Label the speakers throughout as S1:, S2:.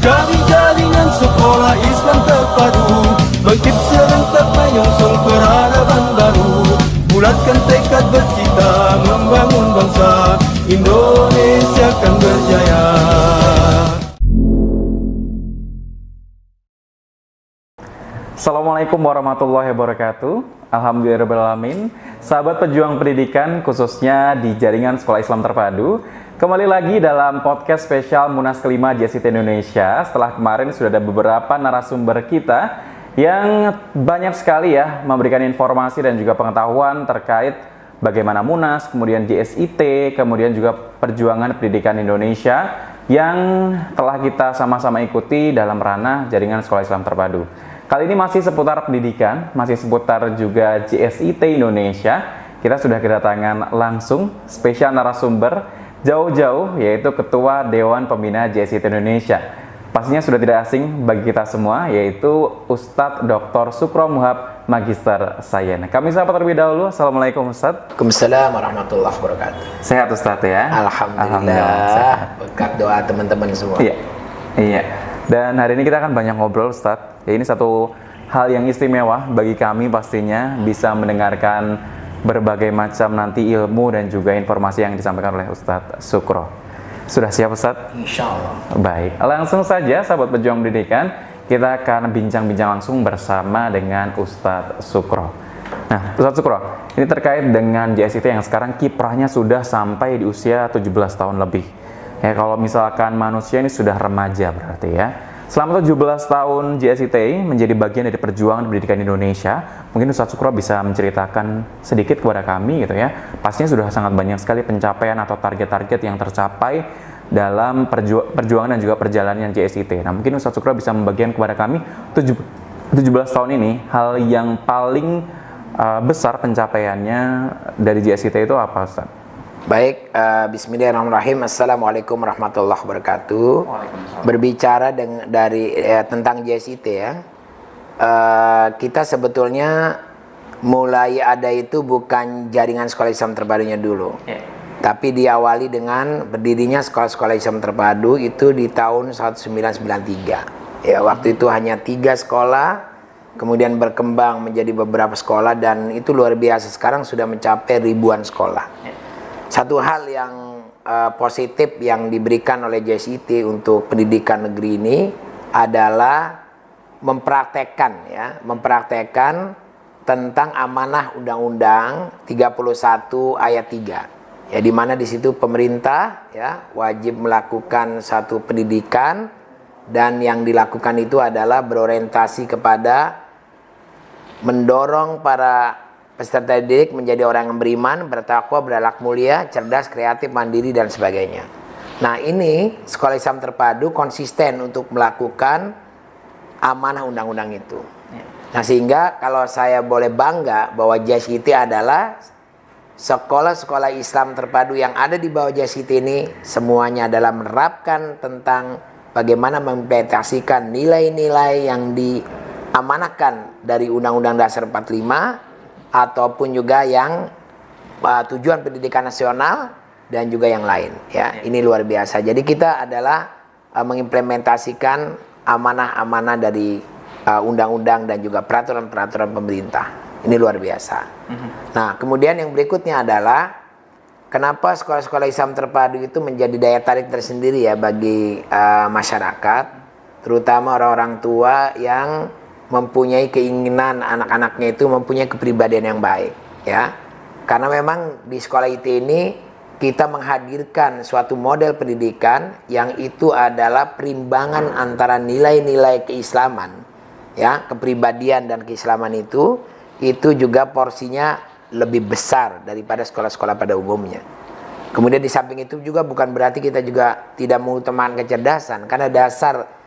S1: Jadi jaringan sekolah Islam terpadu, bangkit serentak menyongsong peradaban baru. Bulatkan tekad bercita membangun bangsa, Indonesia akan berjaya.
S2: Assalamualaikum warahmatullahi wabarakatuh. Alhamdulillahirrahmanirrahim. Sahabat pejuang pendidikan khususnya di jaringan Sekolah Islam Terpadu, kembali lagi dalam podcast spesial Munas kelima JSIT Indonesia. Setelah kemarin sudah ada beberapa narasumber kita yang banyak sekali ya memberikan informasi dan juga pengetahuan terkait bagaimana Munas, kemudian JSIT, kemudian juga perjuangan pendidikan Indonesia yang telah kita sama-sama ikuti dalam ranah jaringan Sekolah Islam Terpadu. Kali ini masih seputar pendidikan, masih seputar juga JSIT Indonesia. Kita sudah kedatangan langsung spesial narasumber jauh-jauh, yaitu Ketua Dewan Pembina JSIT Indonesia. Pastinya sudah tidak asing bagi kita semua, yaitu Ustadz Dr. Sukro Muhab, Magister Sains. Kami sapa terlebih dahulu. Assalamualaikum Ustadz.
S3: Waalaikumsalam warahmatullahi wabarakatuh.
S2: Sehat Ustadz ya?
S3: Alhamdulillah. Berkat doa teman-teman semua.
S2: Iya. Dan hari ini kita akan banyak ngobrol Ustadz. Ya, ini satu hal yang istimewa bagi kami pastinya, bisa mendengarkan berbagai macam nanti ilmu dan juga informasi yang disampaikan oleh Ustadz Sukro. Sudah siap Ustadz?
S3: Insya Allah.
S2: Baik, langsung saja sahabat pejuang pendidikan, kita akan bincang-bincang langsung bersama dengan Ustadz Sukro. Nah, Ustadz Sukro, ini terkait dengan JSIT yang sekarang kiprahnya sudah sampai di usia 17 tahun lebih. Ya, kalau misalkan manusia ini sudah remaja berarti ya. Selama 17 tahun JSIT menjadi bagian dari perjuangan pendidikan Indonesia, mungkin Ustadz Sukro bisa menceritakan sedikit kepada kami gitu ya. Pastinya sudah sangat banyak sekali pencapaian atau target-target yang tercapai dalam perjuangan dan juga perjalanan JSIT. Nah, mungkin Ustadz Sukro bisa membagikan kepada kami 17 tahun ini hal yang paling besar pencapaiannya dari JSIT itu apa Ustadz?
S3: Baik, bismillahirrahmanirrahim. Assalamualaikum warahmatullahi wabarakatuh. Berbicara tentang JSIT ya, kita sebetulnya mulai ada itu bukan jaringan Sekolah Islam Terpadunya dulu, tapi diawali dengan berdirinya Sekolah-Sekolah Islam Terpadu itu di tahun 1993. Ya, waktu itu hanya 3 sekolah, kemudian berkembang menjadi beberapa sekolah dan itu luar biasa. Sekarang sudah mencapai ribuan sekolah. Satu hal yang positif yang diberikan oleh JSIT untuk pendidikan negeri ini adalah mempraktekkan tentang amanah Undang-Undang 31 ayat 3. Ya, di mana di situ pemerintah ya wajib melakukan satu pendidikan dan yang dilakukan itu adalah berorientasi kepada mendorong para peserta didik menjadi orang yang beriman, bertakwa, berakhlak mulia, cerdas, kreatif, mandiri, dan sebagainya. Nah, ini Sekolah Islam Terpadu konsisten untuk melakukan amanah undang-undang itu. Nah, sehingga kalau saya boleh bangga bahwa JSIT adalah sekolah-sekolah Islam Terpadu yang ada di bawah JSIT ini, semuanya adalah menerapkan tentang bagaimana mengimplementasikan nilai-nilai yang diamanahkan dari Undang-Undang Dasar 45 ataupun juga yang tujuan pendidikan nasional dan juga yang lain ya. Ini luar biasa. Jadi kita adalah mengimplementasikan amanah-amanah dari undang-undang dan juga peraturan-peraturan pemerintah. Ini luar biasa. Nah, kemudian yang berikutnya adalah kenapa sekolah-sekolah Islam Terpadu itu menjadi daya tarik tersendiri ya bagi masyarakat, terutama orang-orang tua yang mempunyai keinginan anak-anaknya itu mempunyai kepribadian yang baik ya. Karena memang di sekolah IT ini kita menghadirkan suatu model pendidikan yang itu adalah perimbangan antara nilai-nilai keislaman ya, kepribadian dan keislaman itu juga porsinya lebih besar daripada sekolah-sekolah pada umumnya. Kemudian di samping itu juga bukan berarti kita juga tidak mengutamakan kecerdasan, karena dasar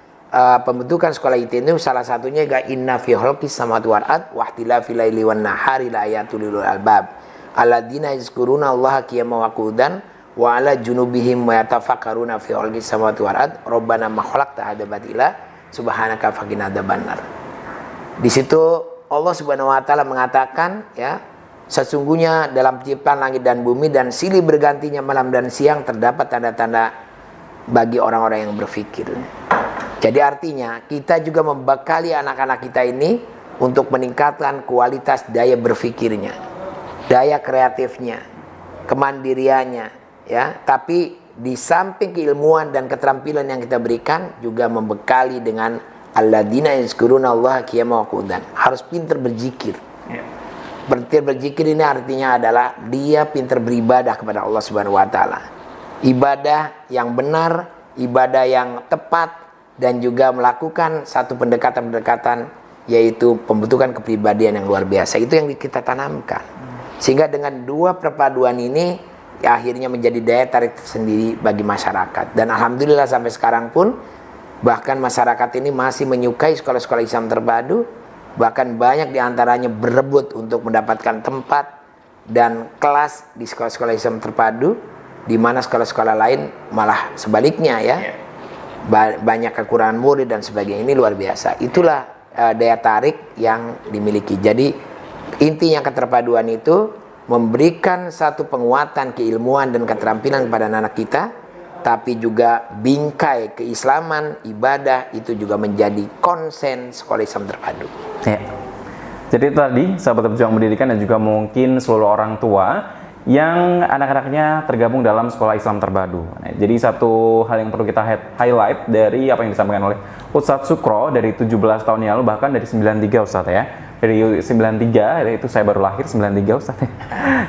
S3: pembentukan sekolah IT itu salah satunya juga inna fi khalqis samawati wal ard wa ikhtilafil laili wan nahari la ayatul lil albab alladzina yazkuruna allaha qiyaman wa qu'udan wa ala junubihim wa yatafakkaruna fi khalqis samawati wal ard rabbana ma khalaqta hadza batila subhanaka faqina adzabannar. Di situ Allah Subhanahu wa taala mengatakan ya, sesungguhnya dalam penciptaan langit dan bumi dan silih bergantinya malam dan siang terdapat tanda-tanda bagi orang-orang yang berfikir. Jadi artinya kita juga membekali anak-anak kita ini untuk meningkatkan kualitas daya berpikirnya, daya kreatifnya, kemandiriannya, ya. Tapi di samping keilmuan dan keterampilan yang kita berikan juga membekali dengan alladzina yazkurunallaha qiyaman wa qu'udan. Harus pintar berzikir. Pintar berzikir ini artinya adalah dia pintar beribadah kepada Allah Subhanahu wa taala. Ibadah yang benar, ibadah yang tepat, dan juga melakukan satu pendekatan-pendekatan, yaitu pembentukan kepribadian yang luar biasa. Itu yang kita tanamkan. Sehingga dengan dua perpaduan ini ya, akhirnya menjadi daya tarik tersendiri bagi masyarakat. Dan alhamdulillah sampai sekarang pun bahkan masyarakat ini masih menyukai sekolah-sekolah Islam terpadu. Bahkan banyak diantaranya berebut untuk mendapatkan tempat dan kelas di sekolah-sekolah Islam terpadu, di mana sekolah-sekolah lain malah sebaliknya ya. Banyak kekurangan murid dan sebagainya. Ini luar biasa. Itulah daya tarik yang dimiliki. Jadi intinya keterpaduan itu memberikan satu penguatan keilmuan dan keterampilan kepada anak kita, tapi juga bingkai keislaman, ibadah itu juga menjadi konsen sekolah Islam terpadu.
S2: Ya. Jadi tadi sahabat pejuang pendidikan dan juga mungkin seluruh orang tua yang anak-anaknya tergabung dalam sekolah Islam terpadu. Nah, jadi satu hal yang perlu kita highlight dari apa yang disampaikan oleh Ustadz Sukro dari 17 tahun yang lalu, bahkan dari 93 Ustadz ya. Dari 93, itu saya baru lahir 93 Ustadz ya.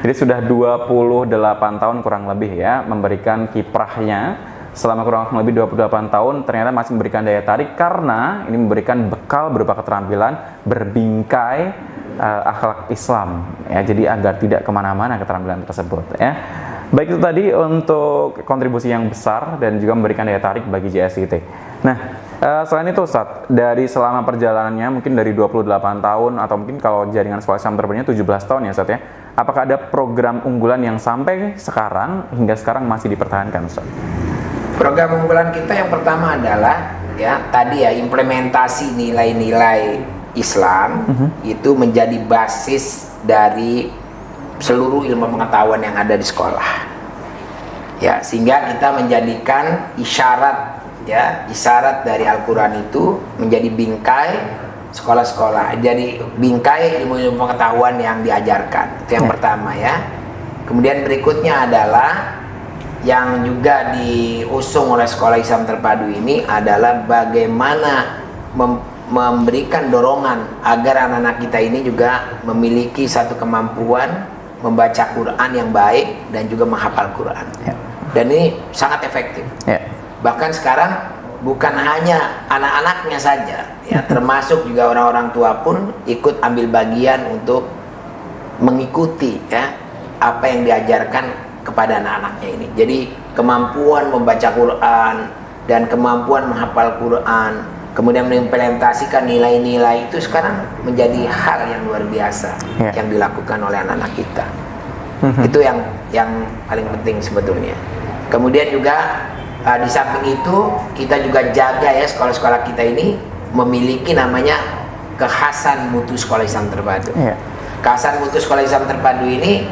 S2: Jadi sudah 28 tahun kurang lebih ya memberikan kiprahnya. Selama kurang lebih 28 tahun ternyata masih memberikan daya tarik karena ini memberikan bekal berupa keterampilan berbingkai akhlak Islam ya, jadi agar tidak kemana-mana keterampilan tersebut ya. Baik, itu tadi untuk kontribusi yang besar dan juga memberikan daya tarik bagi JSIT. Nah, selain itu Ustadz, dari selama perjalanannya mungkin dari 28 tahun atau mungkin kalau jaringan sekolah Islam terbarunya 17 tahun ya Ustadz ya, apakah ada program unggulan yang sampai sekarang hingga sekarang masih dipertahankan Ustadz?
S3: Program unggulan kita yang pertama adalah ya tadi ya, implementasi nilai-nilai Islam itu menjadi basis dari seluruh ilmu pengetahuan yang ada di sekolah. Ya, sehingga kita menjadikan isyarat ya, isyarat dari Al-Qur'an itu menjadi bingkai sekolah-sekolah. Jadi bingkai ilmu-ilmu pengetahuan yang diajarkan. Itu yang pertama ya. Kemudian berikutnya adalah yang juga diusung oleh sekolah Islam terpadu ini adalah bagaimana memberikan dorongan agar anak-anak kita ini juga memiliki satu kemampuan membaca Quran yang baik dan juga menghafal Quran. Dan ini sangat efektif. Bahkan sekarang bukan hanya anak-anaknya saja, ya, termasuk juga orang-orang tua pun ikut ambil bagian untuk mengikuti ya apa yang diajarkan kepada anak-anaknya ini. Jadi kemampuan membaca Quran dan kemampuan menghafal Quran, kemudian mengimplementasikan nilai-nilai itu sekarang menjadi hal yang luar biasa yang dilakukan oleh anak-anak kita. Itu yang paling penting sebetulnya. Kemudian juga di samping itu kita juga jaga ya sekolah-sekolah kita ini memiliki namanya kekhasan mutu sekolah Islam terpadu. Kekhasan mutu sekolah Islam terpadu ini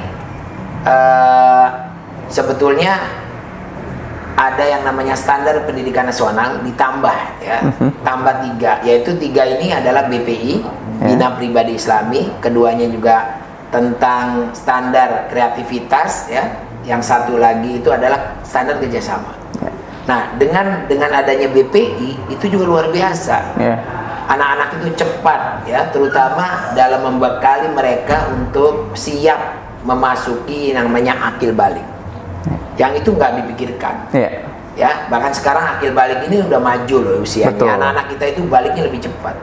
S3: sebetulnya ada yang namanya standar pendidikan nasional ditambah ya, tambah 3, yaitu 3 ini adalah BPI, Bina Pribadi Islami, keduanya juga tentang standar kreativitas ya, yang satu lagi itu adalah standar kerjasama. Nah, dengan adanya BPI itu juga luar biasa. Anak-anak itu cepat ya, terutama dalam membekali mereka untuk siap memasuki namanya akil balik. Yang itu nggak dipikirkan. Ya, bahkan sekarang akil balik ini udah maju loh usianya. Anak-anak kita itu baliknya lebih cepat.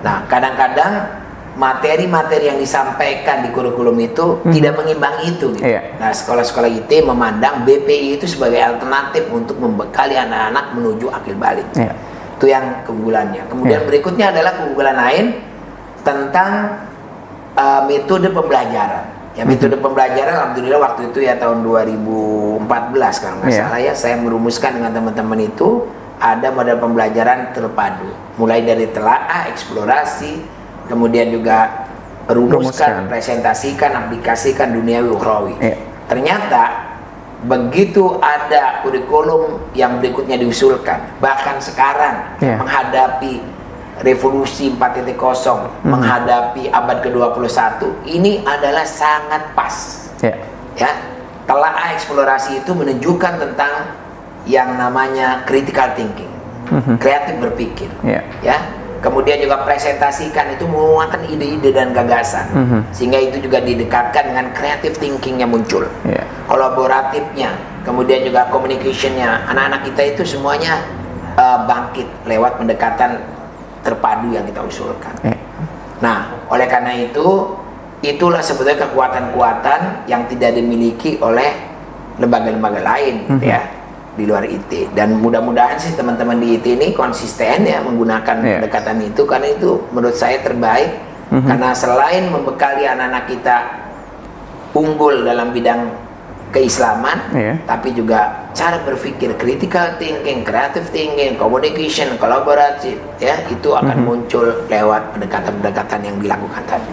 S3: Nah, kadang-kadang materi-materi yang disampaikan di kurikulum itu tidak mengimbangi itu. Gitu. Nah, sekolah-sekolah IT memandang BPI itu sebagai alternatif untuk membekali anak-anak menuju akil balik. Itu yang keunggulannya. Kemudian berikutnya adalah keunggulan lain tentang metode pembelajaran. Ya, metode pembelajaran alhamdulillah waktu itu ya tahun 2014 kalau nggak salah ya, saya merumuskan dengan teman-teman itu ada model pembelajaran terpadu. Mulai dari telaah, eksplorasi, kemudian juga rumuskan, presentasikan, aplikasikan duniawi ukhrawi. Ternyata begitu ada kurikulum yang berikutnya diusulkan, bahkan sekarang menghadapi revolusi 4.0, menghadapi abad ke-21, ini adalah sangat pas. Ya, telaah eksplorasi itu menunjukkan tentang yang namanya critical thinking, kreatif berpikir. Ya, kemudian juga presentasikan itu menguatkan ide-ide dan gagasan, sehingga itu juga didekatkan dengan creative thinkingnya muncul, kolaboratifnya, kemudian juga communicationnya. Anak-anak kita itu semuanya bangkit lewat pendekatan terpadu yang kita usulkan. Nah, oleh karena itu, itulah sebetulnya kekuatan-kekuatan yang tidak dimiliki oleh lembaga-lembaga lain, ya, di luar IT. Dan mudah-mudahan sih teman-teman di IT ini konsisten ya menggunakan pendekatan itu, karena itu menurut saya terbaik. Karena selain membekali anak-anak kita unggul dalam bidang keislaman, tapi juga cara berpikir, critical thinking, creative thinking, communication, kolaboratif, ya, itu akan muncul lewat pendekatan-pendekatan yang dilakukan tadi.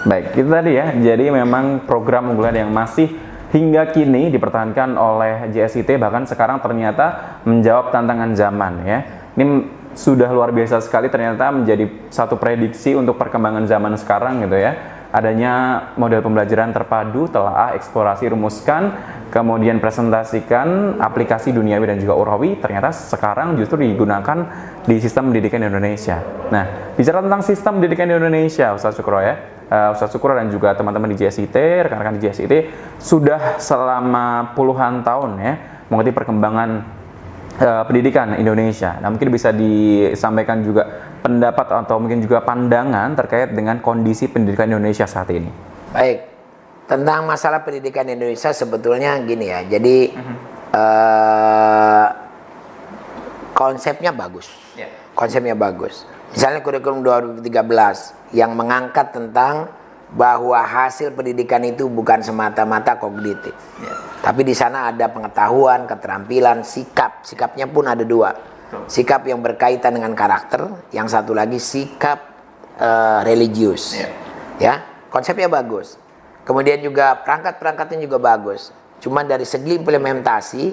S2: Baik, itu tadi ya. Jadi memang program unggulan yang masih hingga kini dipertahankan oleh JSIT, bahkan sekarang ternyata menjawab tantangan zaman ya. Ini sudah luar biasa sekali, ternyata menjadi satu prediksi untuk perkembangan zaman sekarang gitu ya. Adanya model pembelajaran terpadu, telaah, eksplorasi, rumuskan, kemudian presentasikan, aplikasi duniawi dan juga ukhrawi, ternyata sekarang justru digunakan di sistem pendidikan Indonesia. Nah, bicara tentang sistem pendidikan di Indonesia, Ustaz Syukro ya, Ustaz Syukro dan juga teman-teman di JSIT, rekan-rekan di JSIT sudah selama puluhan tahun ya mengerti perkembangan pendidikan Indonesia. Nah, mungkin bisa disampaikan juga pendapat atau mungkin juga pandangan terkait dengan kondisi pendidikan Indonesia saat ini.
S3: Baik, tentang masalah pendidikan Indonesia sebetulnya gini ya. Jadi konsepnya bagus, konsepnya bagus. Misalnya kurikulum 2013 yang mengangkat tentang bahwa hasil pendidikan itu bukan semata-mata kognitif, tapi di sana ada pengetahuan, keterampilan, sikap. Sikapnya pun ada dua, sikap yang berkaitan dengan karakter, yang satu lagi sikap religius. Ya, konsepnya bagus. Kemudian juga perangkat-perangkatnya juga bagus. Cuman dari segi implementasi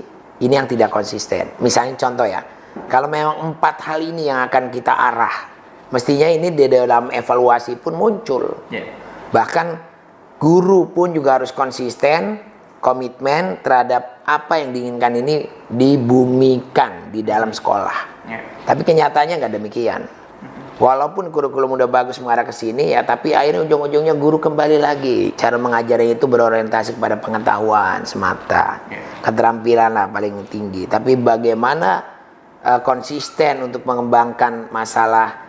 S3: ini yang tidak konsisten. Misalnya contoh ya, kalau memang 4 hal ini yang akan kita arah, mestinya ini di dalam evaluasi pun muncul. Bahkan guru pun juga harus konsisten, komitmen terhadap apa yang diinginkan ini dibumikan di dalam sekolah. Tapi kenyataannya nggak demikian. Walaupun kurikulum udah bagus mengarah ke sini ya, tapi akhirnya ujung-ujungnya guru kembali lagi. Cara mengajarnya itu berorientasi kepada pengetahuan semata, keterampilan lah paling tinggi. Tapi bagaimana konsisten untuk mengembangkan masalah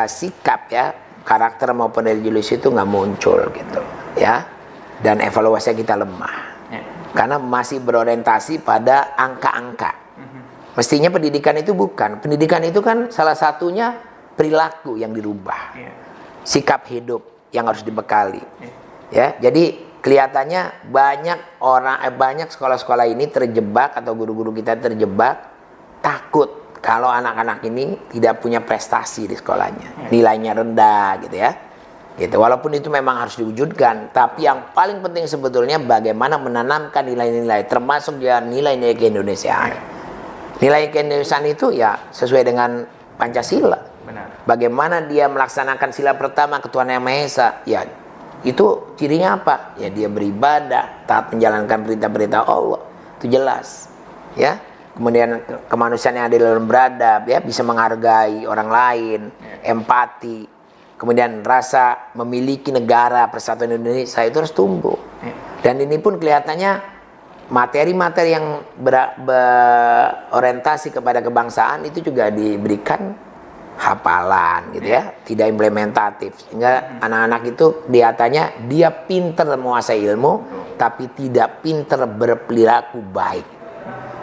S3: sikap ya, karakter maupun religius itu nggak muncul gitu ya. Dan evaluasi kita lemah karena masih berorientasi pada angka-angka. Mestinya pendidikan itu bukan. Pendidikan itu kan salah satunya perilaku yang dirubah, sikap hidup yang harus dibekali. Ya, jadi kelihatannya banyak sekolah-sekolah ini terjebak atau guru-guru kita terjebak takut kalau anak-anak ini tidak punya prestasi di sekolahnya, nilainya rendah gitu ya. Gitu. Walaupun itu memang harus diwujudkan, tapi yang paling penting sebetulnya bagaimana menanamkan nilai-nilai, termasuk ya nilai-nilai keindonesiaan. Nilai keindonesiaan itu ya sesuai dengan Pancasila. Benar. Bagaimana dia melaksanakan sila pertama ketuhanan yang Maha Esa, ya itu cirinya apa? Ya dia beribadah, taat menjalankan perintah-perintah Allah, itu jelas. Ya. Kemudian kemanusiaan yang adil dan beradab, ya, bisa menghargai orang lain, empati, kemudian rasa memiliki negara persatuan Indonesia itu harus tumbuh. Dan ini pun kelihatannya materi-materi yang berorientasi kepada kebangsaan itu juga diberikan hafalan gitu ya, tidak implementatif, sehingga anak-anak itu kelihatannya dia pinter menguasai ilmu, tapi tidak pinter berperilaku baik.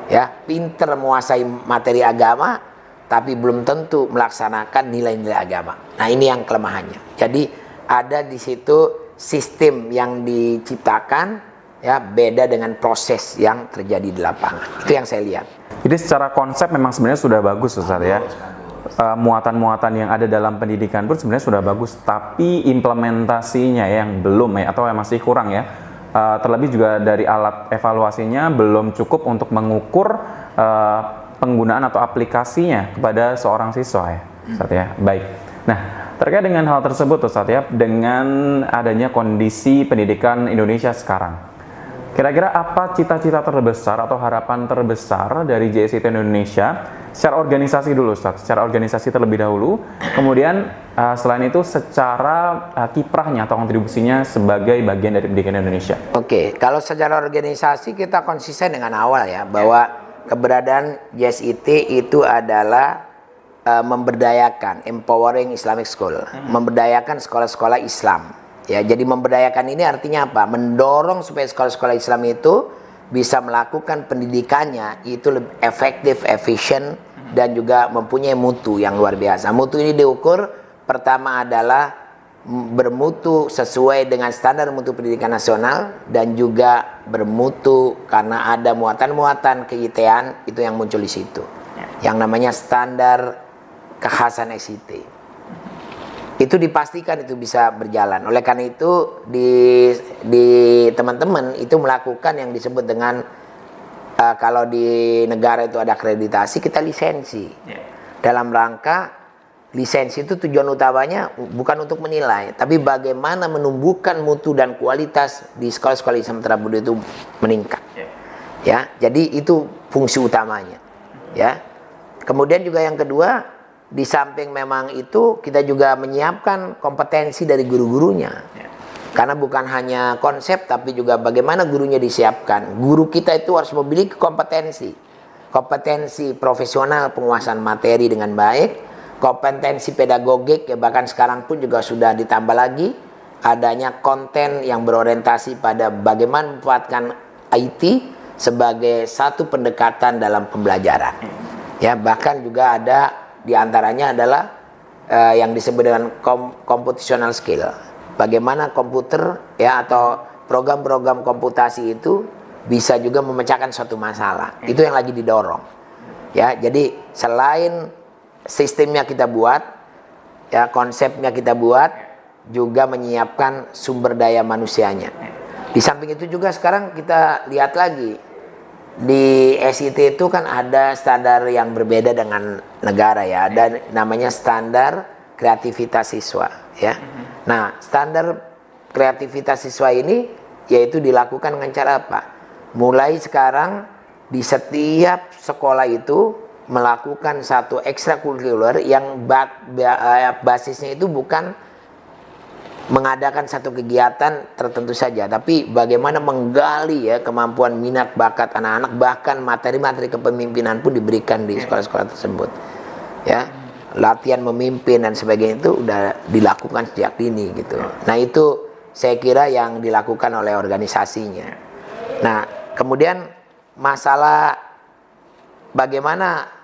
S3: Ya, pinter menguasai materi agama, tapi belum tentu melaksanakan nilai-nilai agama. Nah, ini yang kelemahannya. Jadi ada di situ sistem yang diciptakan ya beda dengan proses yang terjadi di lapangan. Itu yang saya lihat.
S2: Jadi secara konsep memang sebenarnya sudah bagus, Ustaz ya. Muatan-muatan yang ada dalam pendidikan pun sebenarnya sudah bagus, tapi implementasinya yang belum ya, atau yang masih kurang ya. terlebih juga dari alat evaluasinya belum cukup untuk mengukur penggunaan atau aplikasinya kepada seorang siswa ya, Ustadz ya. Baik. Nah, terkait dengan hal tersebut Ustadz ya, dengan adanya kondisi pendidikan Indonesia sekarang, kira-kira apa cita-cita terbesar atau harapan terbesar dari JSIT Indonesia secara organisasi dulu Ustadz, secara organisasi terlebih dahulu, kemudian selain itu secara kiprahnya atau kontribusinya sebagai bagian dari pendidikan Indonesia.
S3: Oke, kalau secara organisasi kita konsisten dengan awal ya, bahwa keberadaan JSIT itu adalah memberdayakan, empowering Islamic School, memberdayakan sekolah-sekolah Islam. Ya, jadi memberdayakan ini artinya apa? Mendorong supaya sekolah-sekolah Islam itu bisa melakukan pendidikannya itu lebih efektif, efisien, dan juga mempunyai mutu yang luar biasa. Mutu ini diukur pertama adalah bermutu sesuai dengan standar mutu pendidikan nasional, dan juga bermutu karena ada muatan-muatan ke-IT-an itu yang muncul di situ. Yang namanya standar kekhasan SIT. Itu dipastikan itu bisa berjalan. Oleh karena itu di teman-teman itu melakukan yang disebut dengan kalau di negara itu ada akreditasi, kita lisensi. Dalam rangka lisensi itu tujuan utamanya bukan untuk menilai, tapi bagaimana menumbuhkan mutu dan kualitas di sekolah-sekolah Islam terpadu itu meningkat. Ya, jadi itu fungsi utamanya. Ya. Kemudian juga yang kedua, di samping memang itu kita juga menyiapkan kompetensi dari guru-gurunya. Karena bukan hanya konsep tapi juga bagaimana gurunya disiapkan. Guru kita itu harus memiliki kompetensi. Kompetensi profesional penguasaan materi dengan baik, kompetensi pedagogik ya, bahkan sekarang pun juga sudah ditambah lagi adanya konten yang berorientasi pada bagaimana memanfaatkan IT sebagai satu pendekatan dalam pembelajaran. Ya, bahkan juga ada di antaranya adalah yang disebut dengan computational skill. Bagaimana komputer ya atau program-program komputasi itu bisa juga memecahkan suatu masalah. Itu yang lagi didorong. Ya, jadi selain sistemnya kita buat, ya konsepnya kita buat, juga menyiapkan sumber daya manusianya. Di samping itu juga sekarang kita lihat lagi di SIT itu kan ada standar yang berbeda dengan negara ya, ada namanya standar kreativitas siswa ya. Nah, standar kreativitas siswa ini yaitu dilakukan dengan cara apa? Mulai sekarang di setiap sekolah itu melakukan satu ekstrakurikuler yang basisnya itu bukan mengadakan satu kegiatan tertentu saja, tapi bagaimana menggali ya kemampuan minat bakat anak-anak, bahkan materi-materi kepemimpinan pun diberikan di sekolah-sekolah tersebut. Ya, latihan memimpin dan sebagainya itu udah dilakukan sejak dini gitu. Nah, itu saya kira yang dilakukan oleh organisasinya. Nah, kemudian masalah bagaimana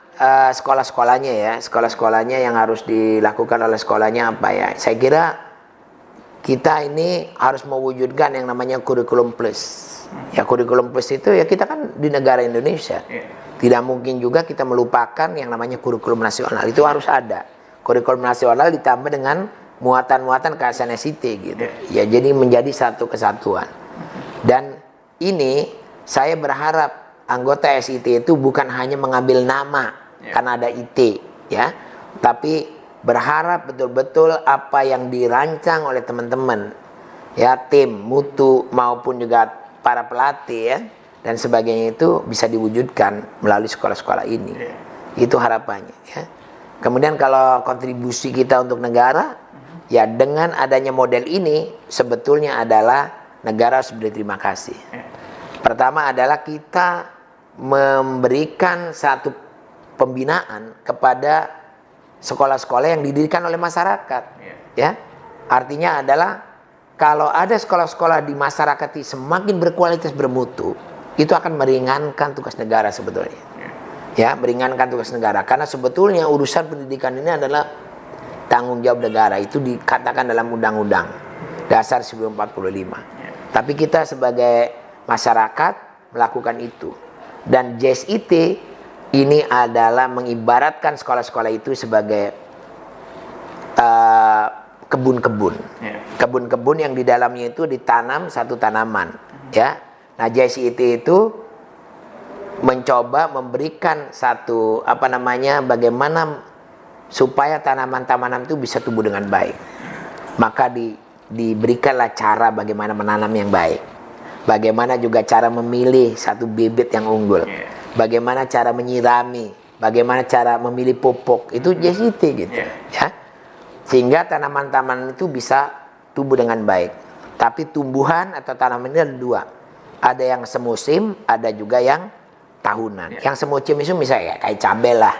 S3: sekolah-sekolahnya ya, sekolah-sekolahnya yang harus dilakukan oleh sekolahnya apa ya? Saya kira kita ini harus mewujudkan yang namanya kurikulum plus. Ya, kurikulum plus itu ya kita kan di negara Indonesia. Tidak mungkin juga kita melupakan yang namanya kurikulum nasional. Itu harus ada. Kurikulum nasional ditambah dengan muatan-muatan kehasan SIT gitu. Ya, jadi menjadi satu kesatuan. Dan ini saya berharap anggota SIT itu bukan hanya mengambil nama karena ada IT ya, tapi berharap betul-betul apa yang dirancang oleh teman-teman ya, tim, mutu maupun juga para pelatih ya dan sebagainya itu bisa diwujudkan melalui sekolah-sekolah ini. Itu harapannya ya. Kemudian kalau kontribusi kita untuk negara ya, dengan adanya model ini sebetulnya adalah negara harus berterima kasih. Pertama adalah kita memberikan satu pembinaan kepada sekolah-sekolah yang didirikan oleh masyarakat. Ya, artinya adalah kalau ada sekolah-sekolah di masyarakat yang semakin berkualitas, bermutu, itu akan meringankan tugas negara sebetulnya. Ya, meringankan tugas negara karena sebetulnya urusan pendidikan ini adalah tanggung jawab negara, itu dikatakan dalam Undang-Undang Dasar 1945. Tapi kita sebagai masyarakat melakukan itu. Dan JSIT ini adalah mengibaratkan sekolah-sekolah itu sebagai kebun-kebun. Kebun-kebun yang di dalamnya itu ditanam satu tanaman. Ya, nah JCT itu mencoba memberikan satu bagaimana supaya tanaman-tanaman itu bisa tumbuh dengan baik. Maka diberikanlah cara bagaimana menanam yang baik, bagaimana juga cara memilih satu bibit yang unggul, bagaimana cara menyirami, bagaimana cara memilih pupuk, itu JCT gitu, ya. Sehingga tanaman-tanaman itu bisa tumbuh dengan baik. Tapi tumbuhan atau tanaman ini ada dua. Ada yang semusim, ada juga yang tahunan. Yang semusim itu misalnya kayak cabai lah.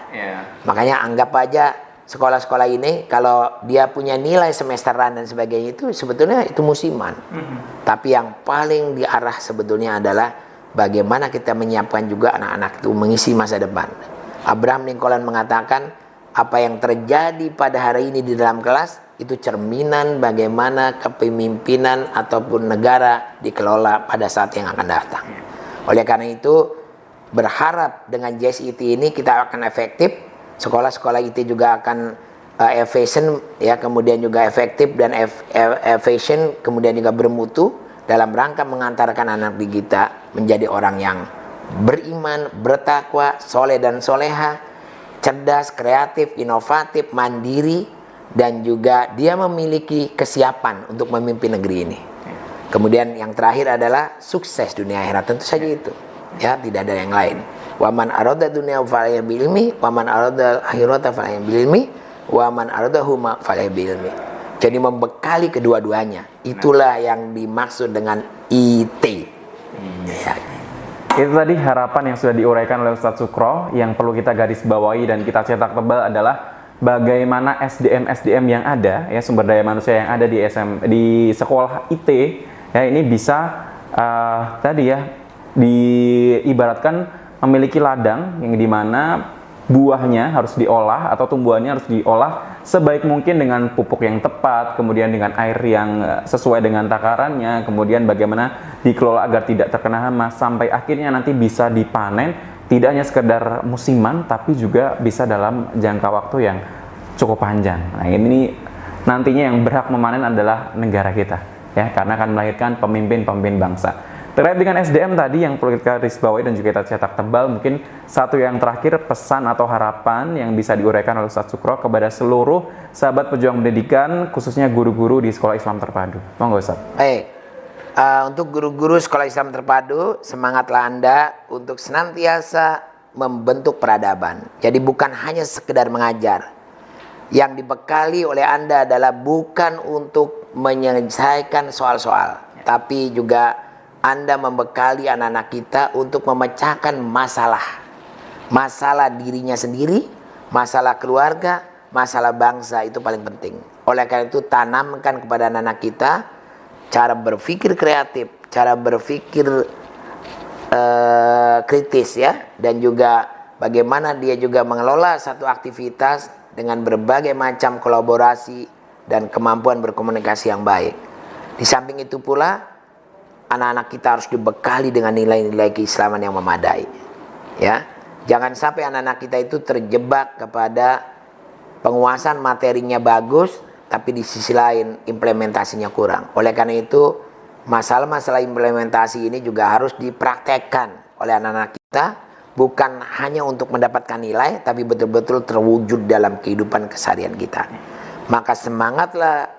S3: Makanya anggap aja sekolah-sekolah ini kalau dia punya nilai semesteran dan sebagainya itu sebetulnya itu musiman. Tapi yang paling diarah sebetulnya adalah bagaimana kita menyiapkan juga anak-anak itu mengisi masa depan. Abraham Lincoln mengatakan apa yang terjadi pada hari ini di dalam kelas itu cerminan bagaimana kepemimpinan ataupun negara dikelola pada saat yang akan datang. Oleh karena itu berharap dengan JCT ini kita akan efektif, sekolah-sekolah IT juga akan efisien, ya, kemudian juga efektif dan efisien, kemudian juga bermutu dalam rangka mengantarkan anak kita menjadi orang yang beriman, bertakwa, soleh dan soleha, cerdas, kreatif, inovatif, mandiri, dan juga dia memiliki kesiapan untuk memimpin negeri ini. Kemudian yang terakhir adalah sukses dunia akhirat, tentu saja itu, ya, tidak ada yang lain. Waman arada dunia falayya bilmi, waman arada akhirata falayya bilmi, waman arada huma falayya bilmi. Jadi membekali kedua-duanya, itulah yang dimaksud dengan IT. Ya.
S2: Itu tadi harapan yang sudah diuraikan oleh Ustadz Sukro. Yang perlu kita garis bawahi dan kita cetak tebal adalah bagaimana SDM yang ada, ya, sumber daya manusia yang ada di sekolah IT, ya, ini bisa tadi ya diibaratkan memiliki ladang yang dimana buahnya harus diolah atau tumbuhannya harus diolah sebaik mungkin dengan pupuk yang tepat, kemudian dengan air yang sesuai dengan takarannya, kemudian bagaimana dikelola agar tidak terkena hama sampai akhirnya nanti bisa dipanen. Tidak hanya sekedar musiman, tapi juga bisa dalam jangka waktu yang cukup panjang. Nah, ini nantinya yang berhak memanen adalah negara kita, ya, karena akan melahirkan pemimpin-pemimpin bangsa. Terkait dengan SDM tadi yang perlu kita garis bawahi dan juga kita cetak tebal, mungkin satu yang terakhir pesan atau harapan yang bisa diuraikan oleh Ustadz Sukro kepada seluruh sahabat pejuang pendidikan, khususnya guru-guru di Sekolah Islam Terpadu. Monggo Ustadz.
S3: Baik. Untuk guru-guru Sekolah Islam Terpadu, semangatlah Anda untuk senantiasa membentuk peradaban. Jadi bukan hanya sekedar mengajar. Yang dibekali oleh Anda adalah bukan untuk menyelesaikan soal-soal, tapi juga Anda membekali anak-anak kita untuk memecahkan masalah. Masalah dirinya sendiri, masalah keluarga, masalah bangsa, itu paling penting. Oleh karena itu tanamkan kepada anak-anak kita cara berpikir kreatif, cara berpikir kritis, ya, dan juga bagaimana dia juga mengelola satu aktivitas dengan berbagai macam kolaborasi dan kemampuan berkomunikasi yang baik. Di samping itu pula anak-anak kita harus dibekali dengan nilai-nilai keislaman yang memadai, ya. Jangan sampai anak-anak kita itu terjebak kepada penguasaan materinya bagus, tapi di sisi lain implementasinya kurang. Oleh karena itu masalah-masalah implementasi ini juga harus dipraktekkan oleh anak-anak kita, bukan hanya untuk mendapatkan nilai, tapi betul-betul terwujud dalam kehidupan keseharian kita. Maka semangatlah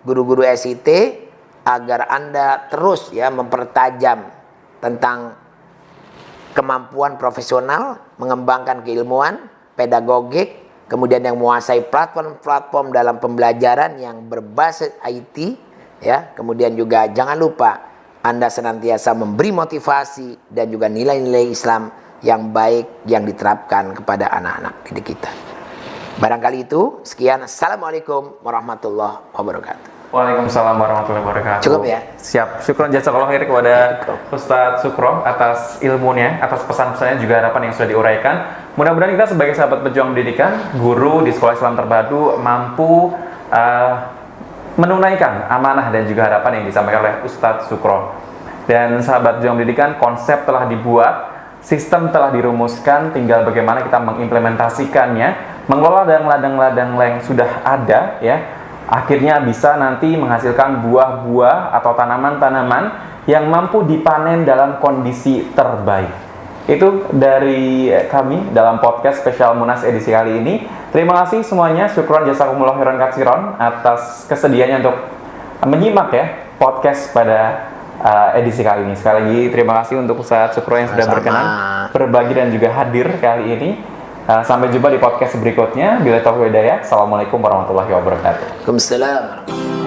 S3: guru-guru SIT agar Anda terus, ya, mempertajam tentang kemampuan profesional, mengembangkan keilmuan, pedagogik, kemudian yang menguasai platform-platform dalam pembelajaran yang berbasis IT, ya. Kemudian juga jangan lupa Anda senantiasa memberi motivasi dan juga nilai-nilai Islam yang baik yang diterapkan kepada anak-anak didik kita. Barangkali itu, sekian. Assalamualaikum warahmatullahi wabarakatuh.
S2: Waalaikumsalam warahmatullahi wabarakatuh.
S3: Cukup, ya?
S2: Siap. Syukron jazakallahu khair kepada Ustadz Sukro atas ilmunya, atas pesan-pesannya juga harapan yang sudah diuraikan. Mudah-mudahan kita sebagai sahabat pejuang pendidikan, guru di Sekolah Islam Terpadu mampu menunaikan amanah dan juga harapan yang disampaikan oleh Ustadz Sukro. Dan sahabat pejuang pendidikan, konsep telah dibuat, sistem telah dirumuskan, tinggal bagaimana kita mengimplementasikannya, mengelola ladang-ladang yang sudah ada, ya. Akhirnya bisa nanti menghasilkan buah-buah atau tanaman-tanaman yang mampu dipanen dalam kondisi terbaik. Itu dari kami dalam podcast spesial Munas edisi kali ini. Terima kasih semuanya, syukron jazakumullah khairan katsiron atas kesediaannya untuk menyimak ya podcast pada edisi kali ini. Sekali lagi terima kasih untuk Ustadz Sukron yang sudah berkenan berbagi dan juga hadir kali ini. Sampai jumpa di podcast berikutnya. Bila taufiq hidayah. Assalamualaikum warahmatullahi wabarakatuh.
S3: Waalaikumsalam.